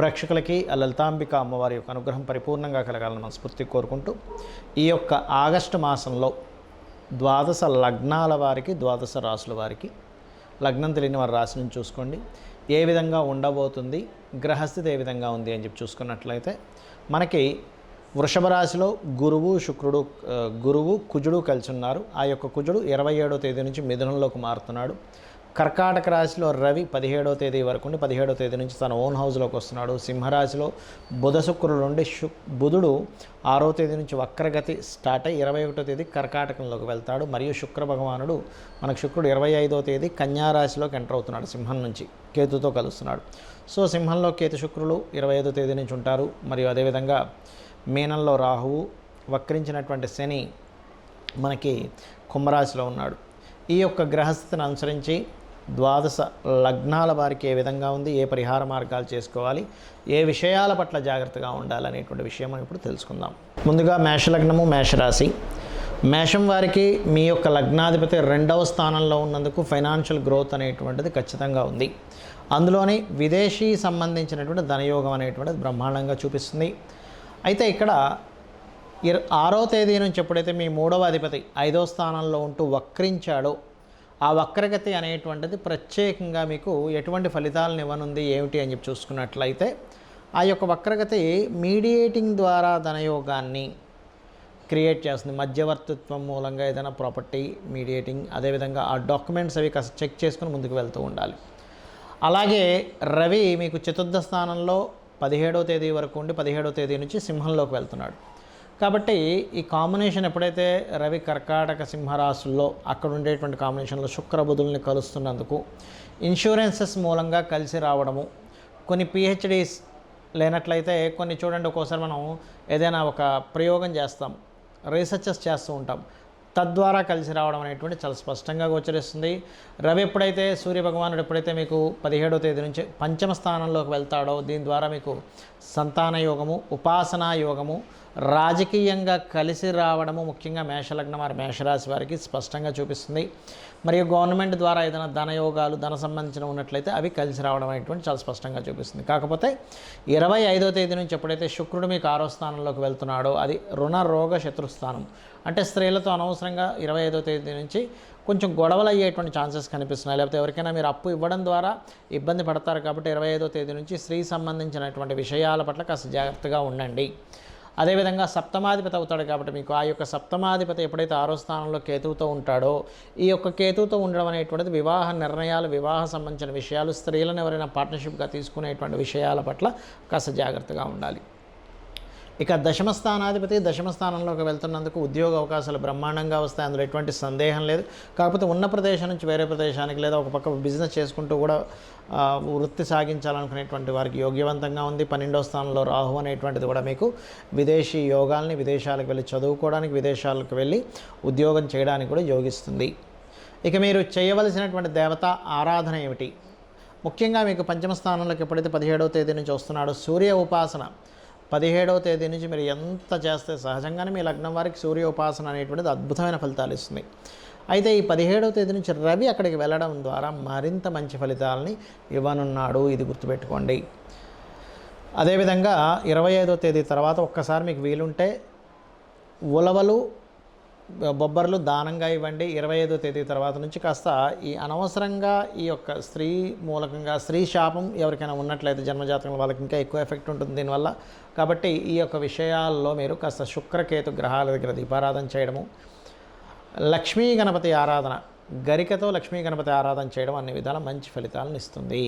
ప్రేక్షకులకి ఆ లలితాంబిక అమ్మవారి యొక్క అనుగ్రహం పరిపూర్ణంగా కలగాలని మనస్ఫూర్తిగా కోరుకుంటూ, ఈ యొక్క ఆగస్టు మాసంలో ద్వాదశ లగ్నాల వారికి, ద్వాదశ రాసుల వారికి, లగ్నం తెలియని వారి రాశి నుంచి చూసుకోండి ఏ విధంగా ఉండబోతుంది, గ్రహస్థితి ఏ విధంగా ఉంది అని చెప్పి చూసుకున్నట్లయితే మనకి వృషభ రాశిలో గురువు కుజుడు కలిసి ఉన్నారు. ఆ యొక్క కుజుడు 27వ తేదీ నుంచి మిథునంలోకి మారుతున్నాడు. కర్కాటక రాశిలో రవి 17వ తేదీ వరకు ఉండి 17వ తేదీ నుంచి తన ఓన్ హౌస్లోకి వస్తున్నాడు. సింహరాశిలో బుధ శుక్రుడు ఉండి బుధుడు 6వ తేదీ నుంచి వక్రగతి స్టార్ట్ అయ్యి 21వ తేదీ కర్కాటకంలోకి వెళ్తాడు. మరియు శుక్ర భగవానుడు శుక్రుడు 25వ తేదీ కన్యారాశిలోకి ఎంటర్ అవుతున్నాడు. సింహం నుంచి కేతుతో కలుస్తున్నాడు. సో సింహంలో కేతు శుక్రులు 25వ తేదీ నుంచి ఉంటారు. మరియు అదేవిధంగా మీనంలో రాహువు, వక్రించినటువంటి శని మనకి కుంభరాశిలో ఉన్నాడు. ఈ యొక్క గ్రహస్థితిని అనుసరించి ద్వాదశ లగ్నాల వారికి ఏ విధంగా ఉంది, ఏ పరిహార మార్గాలు చేసుకోవాలి, ఏ విషయాల పట్ల జాగ్రత్తగా ఉండాలనేటువంటి విషయం మనం ఇప్పుడు తెలుసుకుందాం. ముందుగా మేషలగ్నము, మేషరాశి. మేషం వారికి మీ యొక్క లగ్నాధిపతి 2వ స్థానంలో ఉన్నందుకు ఫైనాన్షియల్ గ్రోత్ అనేటువంటిది ఖచ్చితంగా ఉంది. అందులోని విదేశీ సంబంధించినటువంటి ధనయోగం అనేటువంటిది బ్రహ్మాండంగా చూపిస్తుంది. అయితే ఇక్కడ 6వ తేదీ నుంచి ఎప్పుడైతే మీ 3వ అధిపతి 5వ స్థానంలో ఉంటూ వక్రించాడో, ఆ వక్రగతి అనేటువంటిది ప్రత్యేకంగా మీకు ఎటువంటి ఫలితాలను ఇవ్వనుంది ఏమిటి అని చెప్పి చూసుకున్నట్లయితే, ఆ యొక్క వక్రగతి మీడియేటింగ్ ద్వారా ధనయోగాన్ని క్రియేట్ చేస్తుంది. మధ్యవర్తిత్వం మూలంగా ఏదైనా ప్రాపర్టీ మీడియేటింగ్, అదేవిధంగా ఆ డాక్యుమెంట్స్ అవి కాస్త చెక్ చేసుకుని ముందుకు వెళ్తూ ఉండాలి. అలాగే రవి మీకు చతుర్థ స్థానంలో 17వ తేదీ వరకు ఉండి 17వ తేదీ నుంచి సింహంలోకి వెళ్తున్నాడు. కాబట్టి ఈ కాంబినేషన్ ఎప్పుడైతే రవి కర్కాటక సింహరాశుల్లో అక్కడ ఉండేటువంటి కాంబినేషన్లో శుక్రబుధుల్ని కలుస్తున్నందుకు ఇన్సూరెన్సెస్ మూలంగా కలిసి రావడము, కొన్ని పిహెచ్డీస్ లేనట్లయితే కొన్ని చూడండి, ఒక్కోసారి మనం ఏదైనా ఒక ప్రయోగం చేస్తాం, రీసెర్చెస్ చేస్తూ ఉంటాం, తద్వారా కలిసి రావడం అనేటువంటి చాలా స్పష్టంగా గోచరిస్తుంది. రవి ఎప్పుడైతే సూర్యభగవానుడు ఎప్పుడైతే మీకు 17వ తేదీ నుంచి పంచమ స్థానంలోకి వెళ్తాడో, దీని ద్వారా మీకు సంతాన యోగము, ఉపాసనా యోగము, రాజకీయంగా కలిసి రావడము ముఖ్యంగా మేషలగ్నం వారి, మేషరాశి వారికి స్పష్టంగా చూపిస్తుంది. మరియు గవర్నమెంట్ ద్వారా ఏదైనా ధనయోగాలు, ధన సంబంధించిన ఉన్నట్లయితే అవి కలిసి రావడం అనేటువంటి చాలా స్పష్టంగా చూపిస్తుంది. కాకపోతే 25వ తేదీ నుంచి ఎప్పుడైతే శుక్రుడు మీకు 6వ స్థానంలోకి వెళ్తున్నాడో, అది రుణ రోగ శత్రుస్థానం. అంటే స్త్రీలతో అనవసరంగా 25వ తేదీ నుంచి కొంచెం గొడవలు అయ్యేటువంటి ఛాన్సెస్ కనిపిస్తున్నాయి. లేకపోతే ఎవరికైనా మీరు అప్పు ఇవ్వడం ద్వారా ఇబ్బంది పడతారు. కాబట్టి 25వ తేదీ నుంచి స్త్రీ సంబంధించినటువంటి విషయాల పట్ల కాస్త జాగ్రత్తగా ఉండండి. అదేవిధంగా సప్తమాధిపతి అవుతాడు. కాబట్టి మీకు ఆ యొక్క సప్తమాధిపతి ఎప్పుడైతే 6వ స్థానంలో కేతువుతో ఉంటాడో, ఈ యొక్క కేతువుతో ఉండడం అనేటువంటిది వివాహ నిర్ణయాలు, వివాహ సంబంధించిన విషయాలు, స్త్రీలను ఎవరైనా పార్ట్నర్షిప్గా తీసుకునేటువంటి విషయాల పట్ల కాస్త జాగ్రత్తగా ఉండాలి. ఇక దశమ స్థానాధిపతి దశమ స్థానంలోకి వెళ్తున్నందుకు ఉద్యోగ అవకాశాలు బ్రహ్మాండంగా వస్తాయి, అందులో ఎటువంటి సందేహం లేదు. కాకపోతే ఉన్న ప్రదేశం నుంచి వేరే ప్రదేశానికి లేదా ఒక పక్క బిజినెస్ చేసుకుంటూ కూడా వృత్తి సాగించాలనుకునేటువంటి వారికి యోగ్యవంతంగా ఉంది. 12వ స్థానంలో రాహు అనేటువంటిది కూడా మీకు విదేశీ యోగాల్ని, విదేశాలకు వెళ్ళి చదువుకోవడానికి, విదేశాలకు వెళ్ళి ఉద్యోగం చేయడానికి కూడా యోగిస్తుంది. ఇక మీరు చేయవలసినటువంటి దేవత ఆరాధన ఏమిటి? ముఖ్యంగా మీకు పంచమ స్థానంలోకి ఎప్పుడైతే 17వ తేదీ నుంచి వస్తున్నాడో, సూర్య ఉపాసన 17వ తేదీ నుంచి మీరు ఎంత చేస్తే సహజంగానే మీ లగ్నం వారికి సూర్య ఉపాసన అనేటువంటిది అద్భుతమైన ఫలితాలు ఇస్తుంది. అయితే ఈ 17వ తేదీ నుంచి రవి అక్కడికి వెళ్ళడం ద్వారా మరింత మంచి ఫలితాలని ఇవ్వనున్నాడు, ఇది గుర్తుపెట్టుకోండి. అదేవిధంగా 25వ తేదీ తర్వాత ఒక్కసారి మీకు వీలుంటే ఉలవలు, బొబ్బర్లు దానంగా ఇవ్వండి. 25వ తేదీ తర్వాత నుంచి కాస్త ఈ అనవసరంగా ఈ యొక్క స్త్రీ మూలకంగా స్త్రీ శాపం ఎవరికైనా ఉన్నట్లయితే జన్మజాతకంలో వాళ్ళకి ఇంకా ఎక్కువ ఎఫెక్ట్ ఉంటుంది దీనివల్ల. కాబట్టి ఈ యొక్క విషయాల్లో మీరు కాస్త శుక్రకేతు గ్రహాల దగ్గర దీపారాధన చేయడము, లక్ష్మీ గణపతి ఆరాధన, గరికతో లక్ష్మీ గణపతి ఆరాధన చేయడం అన్ని విధాల మంచి ఫలితాలను ఇస్తుంది.